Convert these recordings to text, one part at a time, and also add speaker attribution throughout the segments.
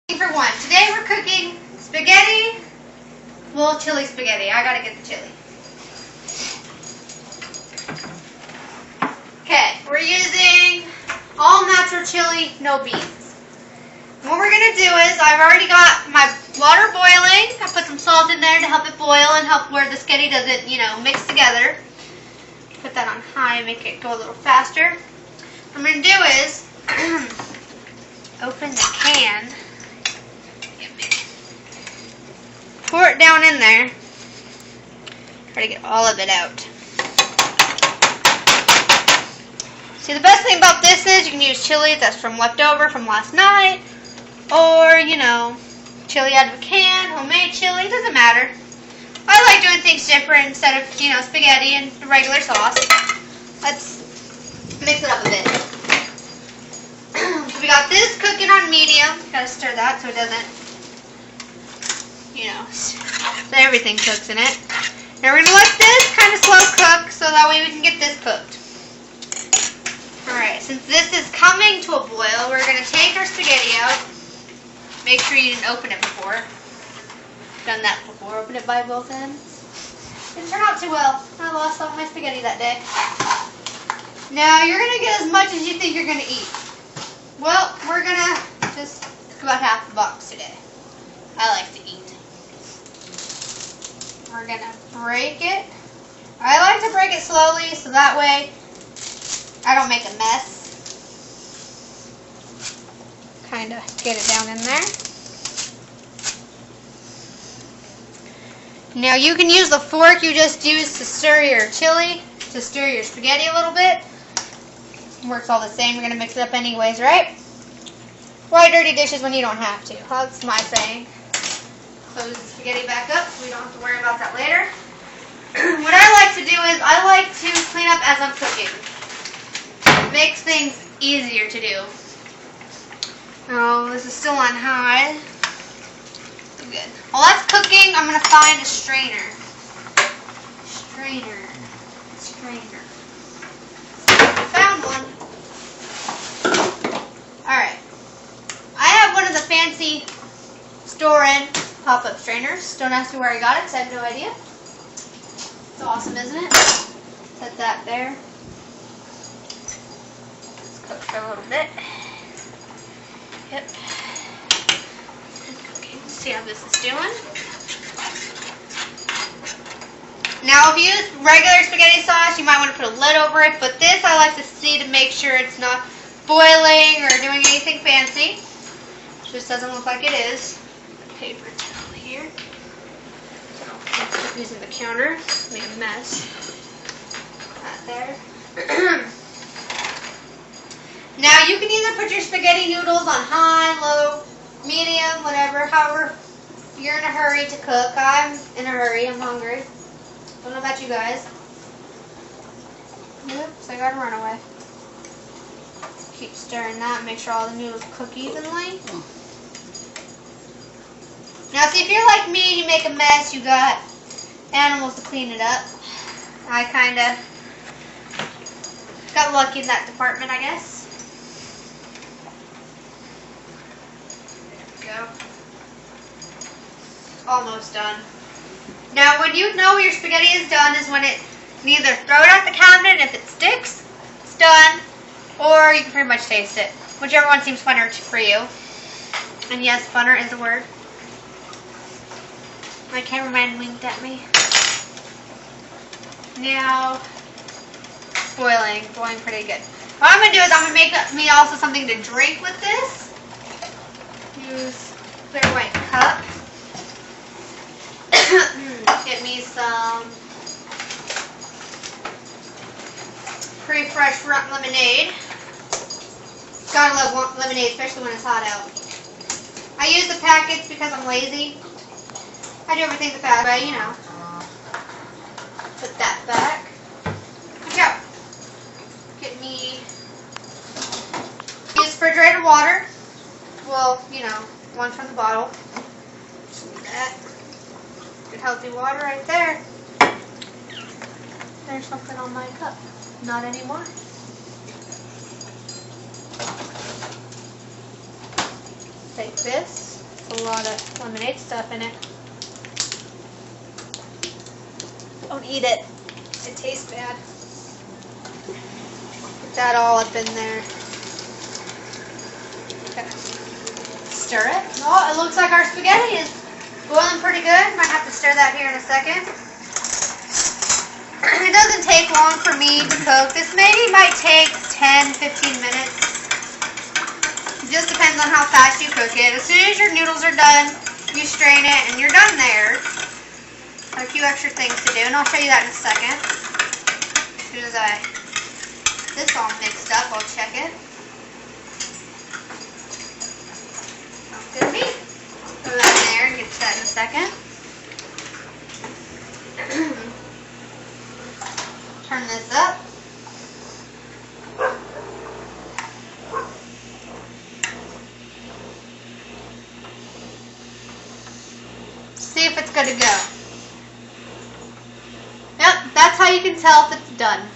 Speaker 1: For one, today we're cooking spaghetti, well, chili spaghetti. I gotta get the chili. Okay, we're using all natural chili, no beans. And what we're gonna do is, I've already got my water boiling. I put some salt in there to help it boil and help where the spaghetti doesn't, mix together. Put that on high and make it go a little faster. What I'm gonna do is open the can. Pour it down in there. Try to get all of it out. See, the best thing about this is you can use chili that's from leftover from last night, or, chili out of a can, homemade chili, it doesn't matter. I like doing things different instead of, spaghetti and regular sauce. Let's mix it up a bit. So we got this cooking on medium. Gotta stir that so it doesn't, so everything cooks in it. Now we're gonna let this kind of slow cook so that way we can get this cooked. Alright, since this is coming to a boil, we're gonna take our spaghetti out. Make sure you didn't open it before. Done that before. Open it by both ends. Didn't turn out too well. I lost all my spaghetti that day. Now you're gonna get as much as you think you're gonna eat. Well, we're gonna just cook about half the box today. I like to eat. We're gonna break it. I like to break it slowly so that way I don't make a mess. Kind of get it down in there. Now you can use the fork you just used to stir your chili, to stir your spaghetti a little bit. Works all the same. You're gonna mix it up anyways, right? Why dirty dishes when you don't have to? That's my saying. Close the spaghetti back up so we don't have to worry about that later. What I like to do is I like to clean up as I'm cooking. It makes things easier to do. Oh, this is still on high. Good. While that's cooking, I'm going to find a strainer. Strainer. Found one. Alright. I have one of the fancy store-in pop-up strainers. Don't ask me where I got it because I have no idea. It's awesome, isn't it? Set that there. Let's cook for a little bit. Yep. Okay, let's see how this is doing. Now, if you use regular spaghetti sauce, you might want to put a lid over it, but this I like to see to make sure it's not boiling or doing anything fancy. It just doesn't look like it is. Paper towel here. So I'm using the counter. Make a mess. That there. Now you can either put your spaghetti noodles on high, low, medium, whatever, however you're in a hurry to cook. I'm in a hurry. I'm hungry. Don't know about you guys. Oops, I gotta run away. Keep stirring that. Make sure all the noodles cook evenly. Now, see, if you're like me, you make a mess, you got animals to clean it up. I kind of got lucky in that department, I guess. There we go. Almost done. Now, when you know your spaghetti is done is when you can either throw it out the cabinet, and if it sticks, it's done, or you can pretty much taste it. Whichever one seems funner for you. And yes, funner is a word. My cameraman winked at me. Now, boiling pretty good. What I'm going to do is I'm going to make me also something to drink with this. Use clear white cup. Get me some pretty fresh lemonade. Gotta love lemonade, especially when it's hot out. I use the packets because I'm lazy. I do everything the fast way, Put that back. Go. Get me. Use refrigerated water. Well, one from the bottle. Just need that. Good healthy water right there. There's something on my cup. Not anymore. Take this. A lot of lemonade stuff in it. Don't eat it. It tastes bad. Put that all up in there. Okay. Stir it. Oh, it looks like our spaghetti is boiling pretty good. Might have to stir that here in a second. It doesn't take long for me to cook. This maybe might take 10-15 minutes. It just depends on how fast you cook it. As soon as your noodles are done, you strain it and you're done there. A few extra things to do, and I'll show you that in a second. As soon as I get this all mixed up, I'll check it. Sounds good to me. Throw that in there and get to that in a second. Turn this up. See if it's good to go. Yep, that's how you can tell if it's done.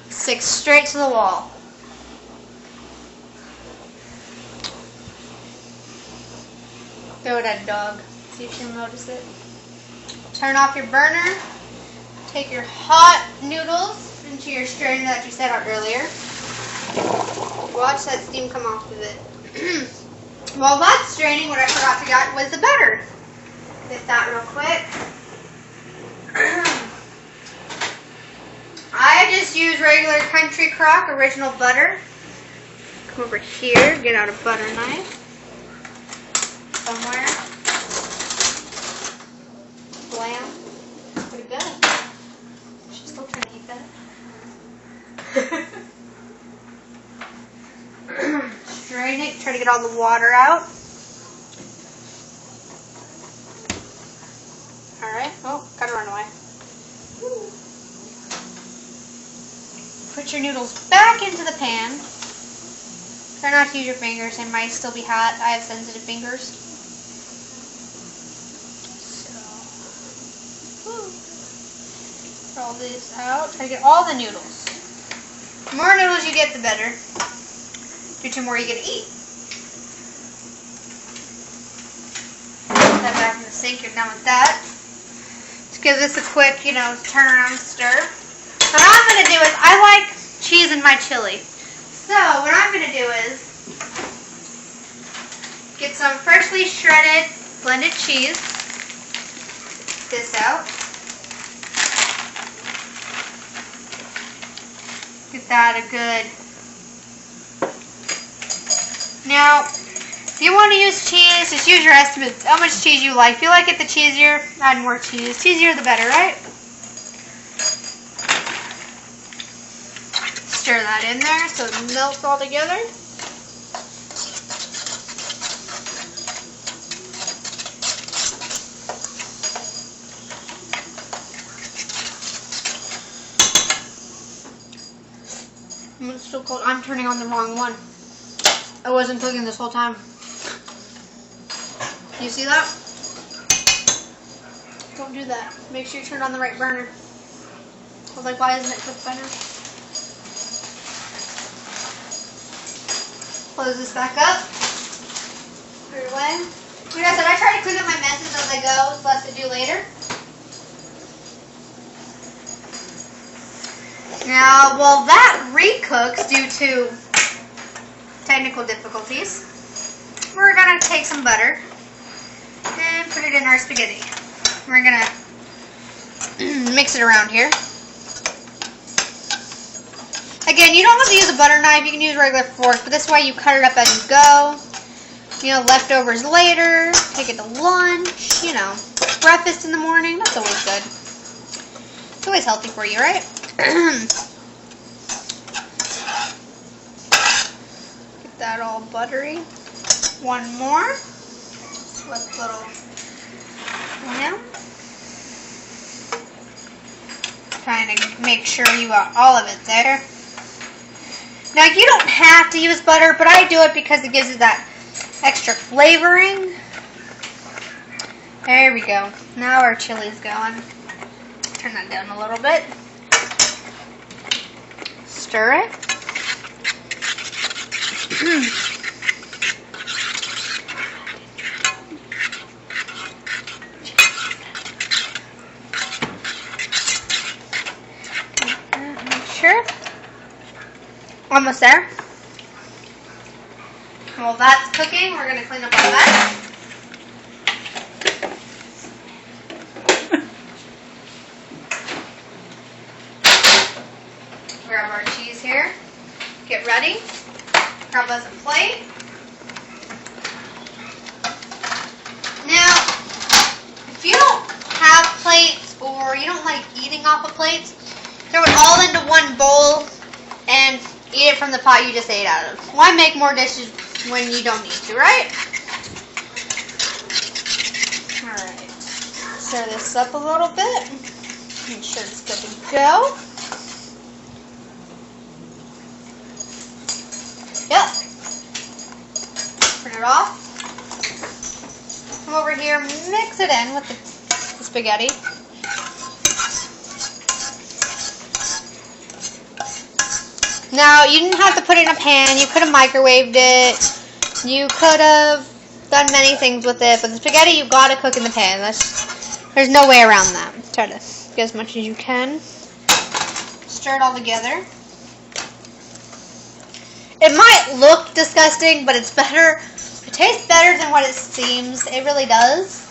Speaker 1: Sticks straight to the wall. Throw it at a dog. See if she'll notice it. Turn off your burner. Take your hot noodles into your strainer that you set out earlier. Watch that steam come off of it. While that's straining, what I forgot to get was the butter. Get that real quick. I just use regular Country Crock original butter. Come over here, get out a butter knife. Somewhere. Blam. Pretty good. She's still trying to eat that. Strain it, try to get all the water out. Alright, oh, gotta run away. Put your noodles back into the pan. Try not to use your fingers, they might still be hot. I have sensitive fingers. So, roll these out. Try to get all the noodles. The more noodles you get, the better. Due to more you're going to eat. Put that back in the sink, you're done with that. Just give this a quick, turn around stir. What I'm going to do is, I like cheese in my chili. So, what I'm going to do is, get some freshly shredded blended cheese. Get this out. Get that a good. Now, if you want to use cheese, just use your estimates. How much cheese you like. If you like it the cheesier, add more cheese. Cheesier the better, right? Stir that in there so it melts all together. It's still cold. I'm turning on the wrong one. I wasn't cooking this whole time. You see that? Don't do that. Make sure you turn on the right burner. I was like, why isn't it cooked by now? Close this back up. Put it away. Like I said, I try to clean up my messes as I go. It's less to do later. Now, while that recooks due to technical difficulties, we're going to take some butter and put it in our spaghetti. We're going to mix it around here. Again, you don't have to use a butter knife. You can use a regular fork, but this way you cut it up as you go. Leftovers later, take it to lunch, breakfast in the morning. That's always good. It's always healthy for you, right? Get that all buttery. One more. Flip little, trying to make sure you got all of it there. Now you don't have to use butter, but I do it because it gives it that extra flavoring. There we go. Now our chili's going. Turn that down a little bit. Stir it. Almost there. While that's cooking, we're going to clean up our mess. Grab our cheese here. Get ready. Grab us a plate. Now, if you don't have plates or you don't like eating off of plates, throw it all into one bowl and eat it from the pot you just ate out of. Why make more dishes when you don't need to, right? Alright. Stir this up a little bit. Make sure it's good to go. Yep. Turn it off. Come over here, mix it in with the spaghetti. Now, you didn't have to put it in a pan. You could have microwaved it. You could have done many things with it. But the spaghetti, you've got to cook in the pan. There's no way around that. Try to get as much as you can. Stir it all together. It might look disgusting, but it's better. It tastes better than what it seems. It really does.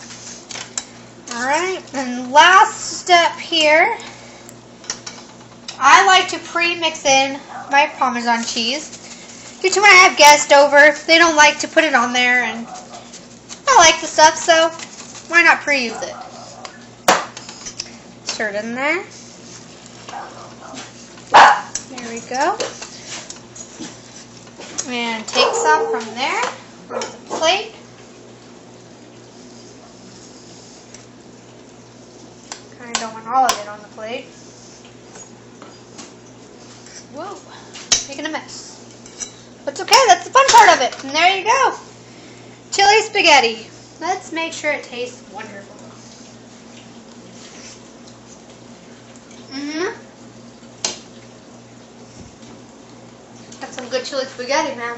Speaker 1: Alright, and last step here. I like to pre-mix in my Parmesan cheese. Due to when I have guests over, they don't like to put it on there, and I like the stuff, so why not pre-use it? Stir it in there. There we go. And take some from there onto the plate. Kind of don't want all of it on the plate. Whoa, making a mess. But it's okay, that's the fun part of it. And there you go. Chili spaghetti. Let's make sure it tastes wonderful. That's some good chili spaghetti, man.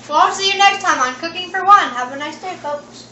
Speaker 1: Well, I'll see you next time on Cooking for One. Have a nice day, folks.